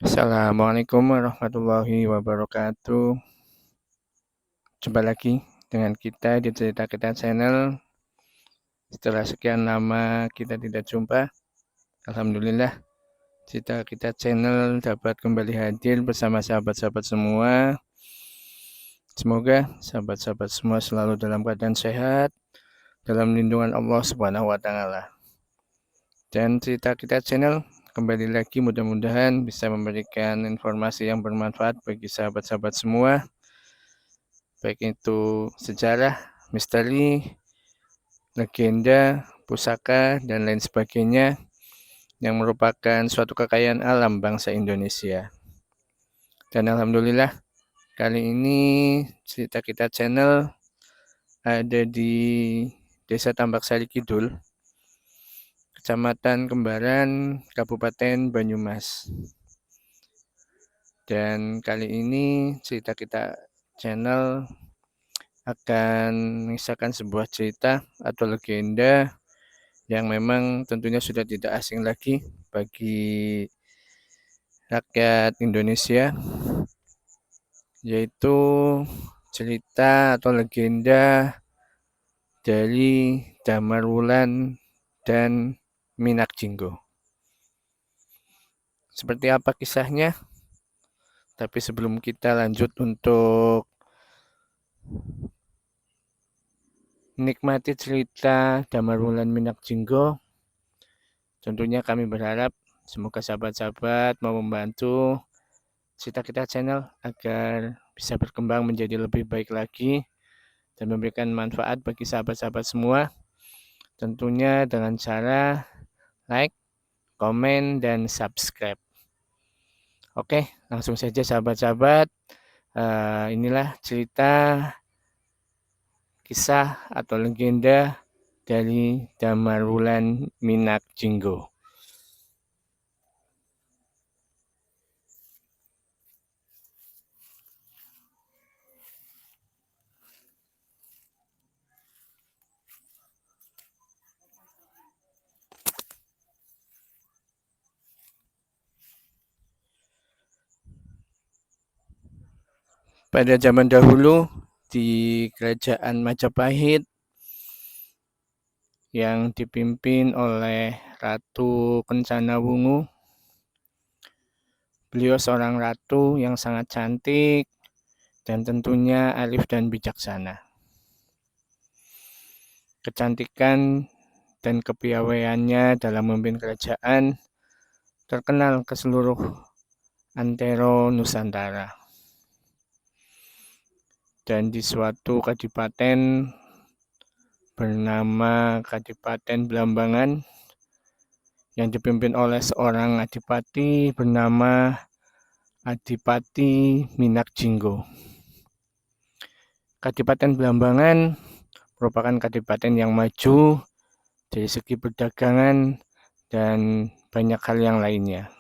Assalamualaikum warahmatullahi wabarakatuh. Jumpa lagi dengan kita di Cerita Kita Channel. Setelah sekian lama kita tidak jumpa, alhamdulillah Cerita Kita Channel dapat kembali hadir bersama sahabat-sahabat semua. Semoga sahabat-sahabat semua selalu dalam keadaan sehat, dalam lindungan Allah Subhanahu wa taala. Dan Cerita Kita Channel kembali lagi mudah-mudahan bisa memberikan informasi yang bermanfaat bagi sahabat-sahabat semua, baik itu sejarah, misteri, legenda, pusaka, dan lain sebagainya yang merupakan suatu kekayaan alam bangsa Indonesia. Dan alhamdulillah kali ini Cerita Kita Channel ada di Desa Tambak Sari Kidul, Kecamatan Kembaran, Kabupaten Banyumas. Dan kali ini Cerita Kita Channel akan mengisahkan sebuah cerita atau legenda yang memang tentunya sudah tidak asing lagi bagi rakyat Indonesia, yaitu cerita atau legenda dari Damar Wulan dan Minak Jinggo. Seperti apa kisahnya? Tapi sebelum kita lanjut untuk menikmati cerita Damar Wulan Minak Jinggo, tentunya kami berharap semoga sahabat-sahabat mau membantu Cerita Kita Channel agar bisa berkembang menjadi lebih baik lagi dan memberikan manfaat bagi sahabat-sahabat semua. Tentunya dengan cara like, komen, dan subscribe. Oke, langsung saja sahabat-sahabat. Inilah cerita kisah atau legenda dari Damar Wulan Minak Jinggo. Pada zaman dahulu di Kerajaan Majapahit yang dipimpin oleh Ratu Kencana Wungu. Beliau seorang ratu yang sangat cantik dan tentunya arif dan bijaksana. Kecantikan dan kepiawaiannya dalam memimpin kerajaan terkenal ke seluruh antero Nusantara. Dan di suatu kadipaten bernama Kadipaten Blambangan yang dipimpin oleh seorang adipati bernama Adipati Minak Jinggo. Kadipaten Blambangan merupakan kadipaten yang maju dari segi perdagangan dan banyak hal yang lainnya.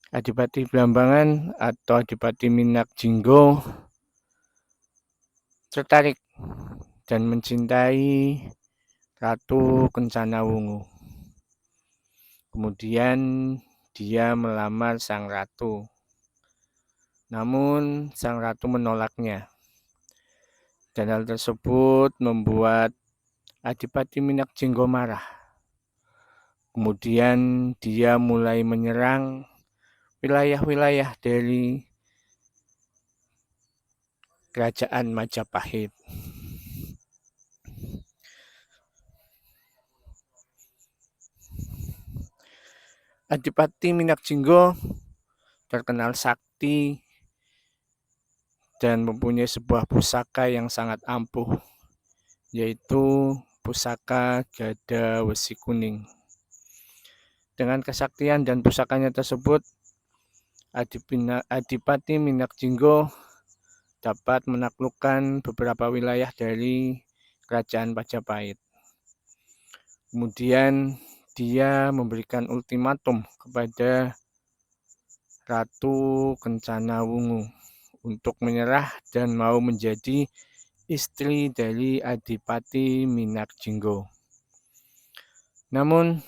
Adipati Blambangan atau Adipati Minak Jinggo tertarik dan mencintai Ratu Kencana Wungu. Kemudian dia melamar sang ratu. Namun sang ratu menolaknya. Dan hal tersebut membuat Adipati Minak Jinggo marah. Kemudian dia mulai menyerang wilayah-wilayah dari Kerajaan Majapahit. Adipati Minak Jinggo terkenal sakti dan mempunyai sebuah pusaka yang sangat ampuh, yaitu pusaka Gada Wesi Kuning. Dengan kesaktian dan pusakanya tersebut, Adipati Minak Jinggo dapat menaklukkan beberapa wilayah dari Kerajaan Majapahit. Kemudian dia memberikan ultimatum kepada Ratu Kencana Wungu untuk menyerah dan mau menjadi istri dari Adipati Minak Jinggo. Namun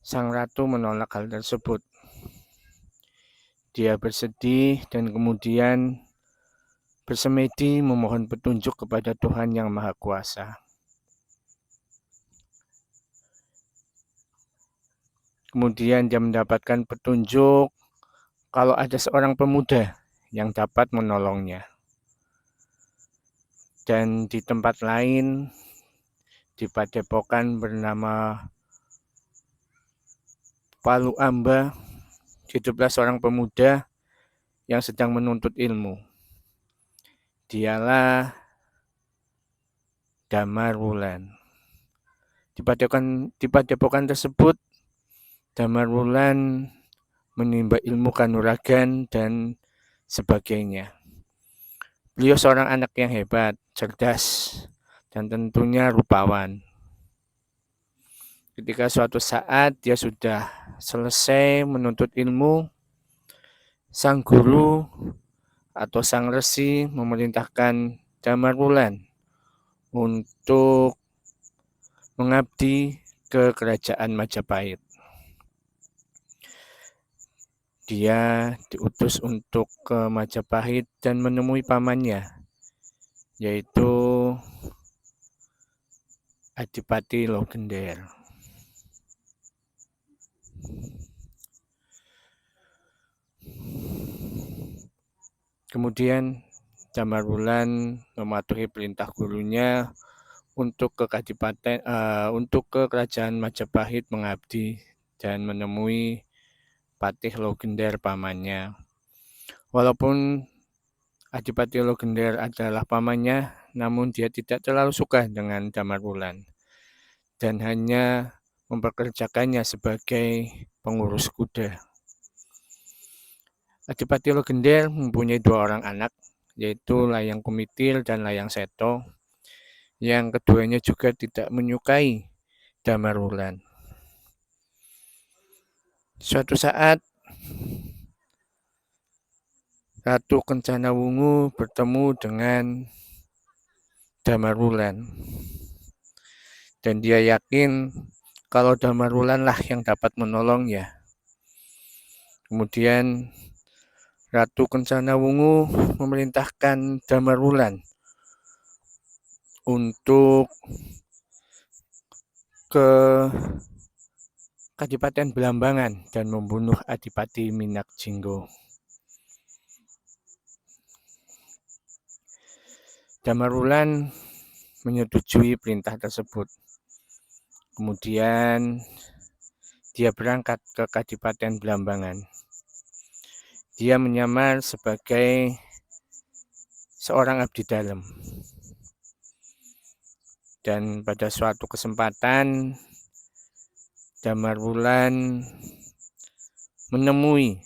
Sang ratu menolak hal tersebut. Dia bersedih dan kemudian bersemedi memohon petunjuk kepada Tuhan Yang Maha Kuasa. Kemudian dia mendapatkan petunjuk kalau ada seorang pemuda yang dapat menolongnya. Dan di tempat lain, di padepokan bernama Palu Amba, hiduplah seorang pemuda yang sedang menuntut ilmu. Dialah Damar Wulan. Di padepokan tersebut, Damar Wulan menimba ilmu kanuragan dan sebagainya. Beliau seorang anak yang hebat, cerdas, dan tentunya rupawan. Ketika suatu saat dia sudah selesai menuntut ilmu, sang guru atau sang resi memerintahkan Damar Wulan untuk mengabdi ke kerajaan Majapahit. Dia diutus untuk ke Majapahit dan menemui pamannya, yaitu Adipati Logender. Kemudian Damar Wulan mematuhi perintah gurunya untuk ke kerajaan Majapahit mengabdi dan menemui Patih Logender pamannya. Walaupun Adipati Logender adalah pamannya, namun dia tidak terlalu suka dengan Damar Wulan dan hanya mempekerjakannya sebagai pengurus kuda. Adipati Logender mempunyai 2 orang anak, yaitu Layang Kumitil dan Layang Seto, yang keduanya juga tidak menyukai Damar Wulan. Suatu saat, Ratu Kencana Wungu bertemu dengan Damar Wulan. Dan dia yakin kalau Damar Wulan lah yang dapat menolongnya. Kemudian Ratu Kencana Wungu memerintahkan Damar Wulan untuk ke Kadipaten Belambangan dan membunuh Adipati Minak Jinggo. Damar Wulan menyetujui perintah tersebut. Kemudian dia berangkat ke Kadipaten Belambangan. Dia menyamar sebagai seorang abdi dalam. Dan pada suatu kesempatan, Damar Wulan menemui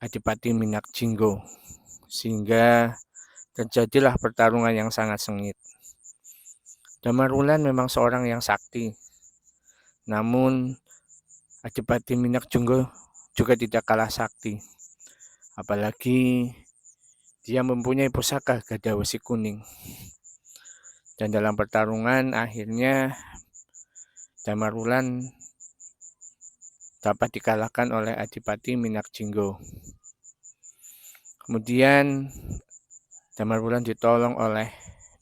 Adipati Minak Jinggo, sehingga terjadilah pertarungan yang sangat sengit. Damar Wulan memang seorang yang sakti, namun Adipati Minak Jinggo juga tidak kalah sakti. Apalagi dia mempunyai pusaka Gada Wesi Kuning. Dan dalam pertarungan akhirnya Damar Wulan dapat dikalahkan oleh Adipati Minak Jinggo. Kemudian Damar Wulan ditolong oleh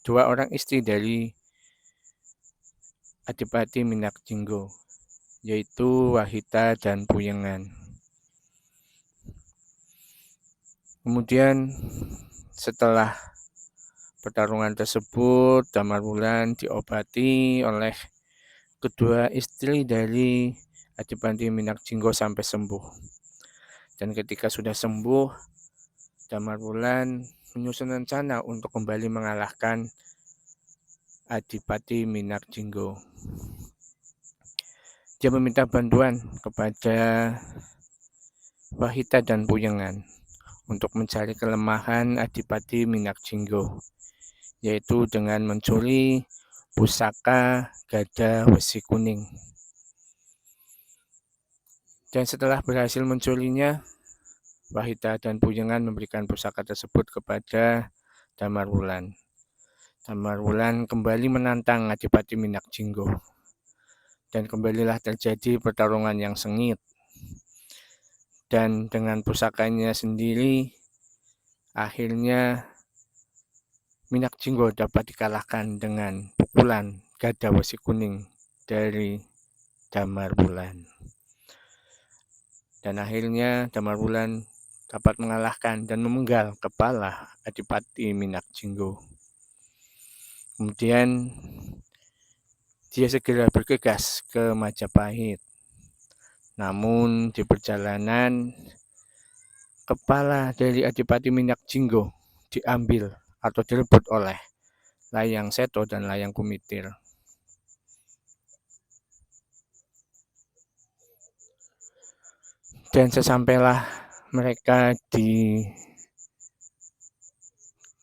2 orang istri dari Adipati Minak Jinggo, yaitu Wahita dan Puyengan. Kemudian setelah pertarungan tersebut, Damar Wulan diobati oleh kedua istri dari Adipati Minak Jinggo sampai sembuh. Dan ketika sudah sembuh, Damar Wulan menyusun rencana untuk kembali mengalahkan Adipati Minak Jinggo. Dia meminta bantuan kepada Wahita dan Puyengan untuk mencari kelemahan Adipati Minak Jinggo, yaitu dengan mencuri pusaka Gada Wesi Kuning. Dan setelah berhasil mencurinya, Wahita dan Puyengan memberikan pusaka tersebut kepada Damar Wulan. Damar Wulan kembali menantang Adipati Minak Jinggo. dan kembalilah terjadi pertarungan yang sengit. Dan dengan pusakanya sendiri, akhirnya Minak Jinggo dapat dikalahkan dengan pukulan gada besi kuning dari Damar Wulan. Dan akhirnya Damar Wulan dapat mengalahkan dan memenggal kepala Adipati Minak Jinggo. Kemudian dia segera bergegas ke Majapahit. Namun di perjalanan, kepala dari Adipati Minak Jinggo diambil atau direbut oleh Layang Seto dan Layang Kumitir. Dan sesampailah mereka di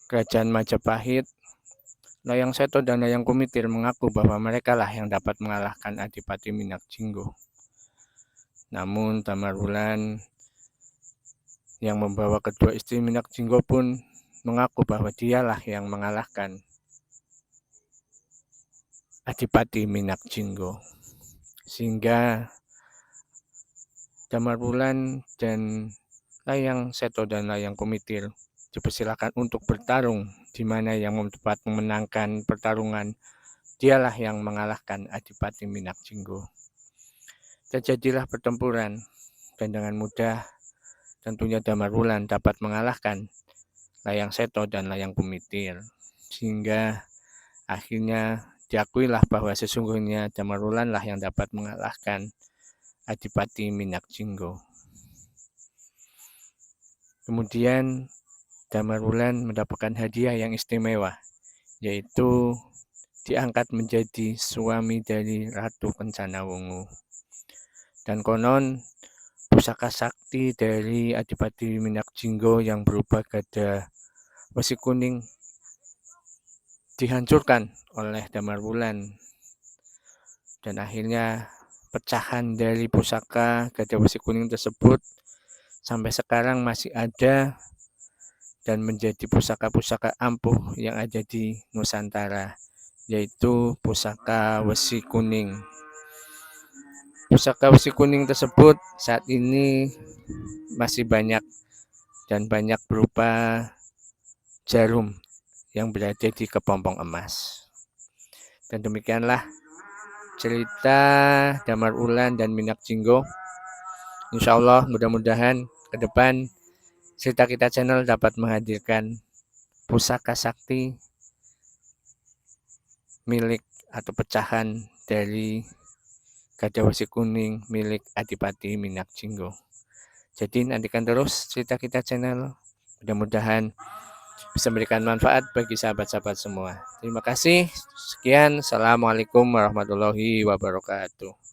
Kerajaan Majapahit, Layang Seto dan Layang Kumitir mengaku bahwa mereka lah yang dapat mengalahkan Adipati Minak Jinggo. Namun Damar Wulan yang membawa kedua istri Minak Jinggo pun mengaku bahwa dialah yang mengalahkan Adipati Minak Jinggo. Sehingga Damar Wulan dan Layang Seto dan Layang Kumitir dipersilakan untuk bertarung, di mana yang dapat memenangkan pertarungan dialah yang mengalahkan Adipati Minak Jinggo. Terjadilah pertempuran dan dengan mudah tentunya Damar Wulan dapat mengalahkan Layang Seto dan Layang Kumitir, sehingga akhirnya diakuilah bahwa sesungguhnya Damar Wulan lah yang dapat mengalahkan Adipati Minak Jinggo. Kemudian Damar Wulan mendapatkan hadiah yang istimewa, yaitu diangkat menjadi suami dari Ratu Kencana Wungu. Dan konon pusaka sakti dari Adipati Minak Jinggo yang berupa gada besi kuning dihancurkan oleh Damar Wulan. Dan akhirnya pecahan dari pusaka gada besi kuning tersebut sampai sekarang masih ada dan menjadi pusaka-pusaka ampuh yang ada di Nusantara, yaitu pusaka besi kuning. Pusaka besi kuning tersebut saat ini masih banyak dan banyak berupa jarum yang berada di kepompong emas. Dan demikianlah cerita Damar Wulan dan Minak Jinggo. Insya Allah mudah-mudahan ke depan Cerita Kita Channel dapat menghadirkan pusaka sakti milik atau pecahan dari gada besi kuning milik Adipati Minak Jinggo. Jadi nantikan terus Cerita Kita Channel. Mudah-mudahan bisa memberikan manfaat bagi sahabat-sahabat semua. Terima kasih. Sekian. Assalamualaikum warahmatullahi wabarakatuh.